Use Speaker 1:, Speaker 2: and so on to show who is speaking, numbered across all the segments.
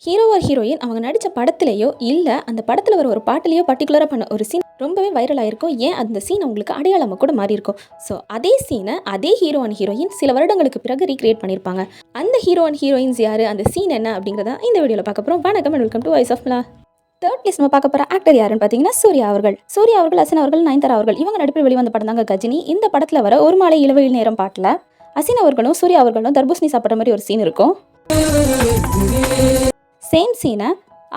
Speaker 1: Hero R heroine அவங்க நடித்த படத்துலையோ இல்லை அந்த படத்தில் வர ஒரு பாட்டிலையோ பர்டிகுலராக பண்ண ஒரு சீன் ரொம்பவே வைரல் ஆயிருக்கும். ஏன் அந்த சீன் அவங்களுக்கு அடையாளமாக கூட மாறி இருக்கும். ஸோ அதே சீனை அதே ஹீரோ அண்ட் ஹீரோயின் சில வருடங்களுக்கு பிறகு ரீக்ரியேட் பண்ணியிருப்பாங்க. அந்த ஹீரோ அண்ட் ஹீரோயின்ஸ் யார், அந்த சீன் என்ன அப்படிங்கிறத இந்த வீடியோவில் பார்க்க போகிறோம். வணக்கம் and welcome to voice of Mila. Third place நம்ம பார்க்க போகிற ஆக்டர் யாருன்னு பார்த்தீங்கன்னா சூர்யா அவர்கள், அசின் அவர்கள், நயன்தாரா அவர்கள் இவங்க நடிப்பில் வெளிவந்த படம் தாங்க கஜினி. இந்த படத்தில் வர ஒரு மாலை இளவெளி நேரம் பாட்டில் அசின் அவர்களும் சூர்யா அவர்களும் தர்பூசணி சாப்பிட்ற மாதிரி ஒரு சீன் இருக்கும். சேம் சீனை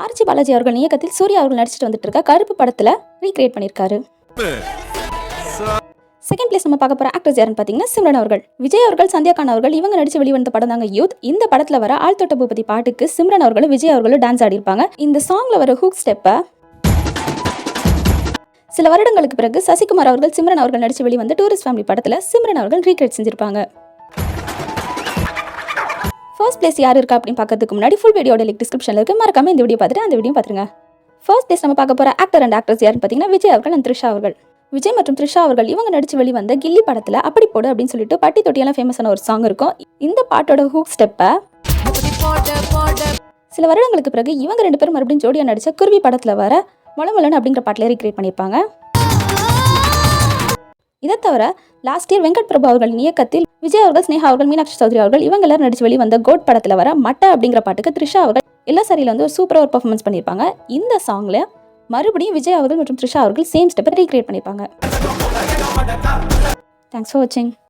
Speaker 1: ஆர்ஜி பாலாஜி அவர்கள் இயக்கத்தில் சூர்யா அவர்கள் நடிச்சிட்டு வந்துட்டு இருக்க கருப்பு படத்தில் ரீக்ரியேட் பண்ணியிருக்காரு. செகண்ட் பிளேஸ் நம்ம பார்க்க போகிற ஆக்டர்ஸ் யாருன்னு பார்த்தீங்கன்னா சிம்ரன் அவர்கள், விஜய் அவர்கள், சந்தியா கான் அவர்கள் இவங்க நடிச்சு வெளிவந்த படம் தாங்க யூத். இந்த படத்தில் வர ஆழ்தோட்ட பூபதி பாட்டுக்கு சிம்ரன் அவர்களும் விஜய் அவர்களும் டான்ஸ் ஆடிருப்பாங்க. இந்த சாங்ல வர ஹூக் ஸ்டெப்பை சில வருடங்களுக்கு பிறகு சசிகுமார் அவர்கள் சிம்ரன் அவர்கள் நடிச்சு வெளிவந்த டூரிஸ்ட் ஃபேமிலி படத்தில் சிம்ரன் அவர்கள் ரீக்ரியேட் செஞ்சிருப்பாங்க. ஃபர்ஸ்ட் பிளேஸ் யார் இருக்கா அப்படின்னு பார்க்கறதுக்கு முன்னாடி ஃபுல் வீடியோட லிங்க் டிஸ்கிரிப்ஷனில் இருக்கு. மறக்காம இந்த வீடியோ பார்த்துட்டு அந்த வீடியோ பார்த்துருங்க. ஃபர்ஸ்ட் பிளேஸ் நம்ம பார்க்க போகிற ஆக்டர் அண்ட் ஆக்டர்ஸ் யாருன்னு பார்த்தீங்கன்னா விஜய் அவர்கள் அண்ட் த்ரிஷா அவர்கள். விஜய் மற்றும் த்ரிஷா அவர்கள் இவங்க நடிச்சு வெளிவந்த கில்லி படத்தில் அப்படி போடு அப்படின்னு சொல்லிட்டு பட்டி தொட்டியெல்லாம் ஃபேமஸான ஒரு சாங் இருக்கும். இந்த பாட்டோட ஹூக் ஸ்டெப்பை சில வருடங்களுக்கு பிறகு இவங்க ரெண்டு பேரும் மறுபடியும் ஜோடியாக நடித்த குருவி படத்தில் வர மொளமொலன் அப்படிங்கிற பாட்டில் ரீக்ரியேட் பண்ணியிருப்பாங்க. இதை தவிர லாஸ்ட் இயர் வெங்கட் பிரபு அவர்களின் இயக்கத்தில் விஜய் அவர்கள், ஸ்னேகா அவர்கள், மீனாட்சி சௌத்ரி அவர்கள் இவங்க எல்லாரும் நடிச்சு வெளிவந்த கோட் படத்தில் வர மட்டை அப்படிங்கிற பாட்டுக்கு த்ரிஷா அவர்கள் எல்லா சரியில் வந்து ஒரு சூப்பராக ஒரு பர்ஃபார்மன்ஸ் பண்ணியிருப்பாங்க. இந்த சாங்கில் மறுபடியும் விஜய் அவர்கள் மற்றும் த்ரிஷா அவர்கள் சேம் ஸ்டெப்பை ரீக்ரியேட் பண்ணியிருப்பாங்க. தேங்க்ஸ் ஃபார் வாட்சிங்.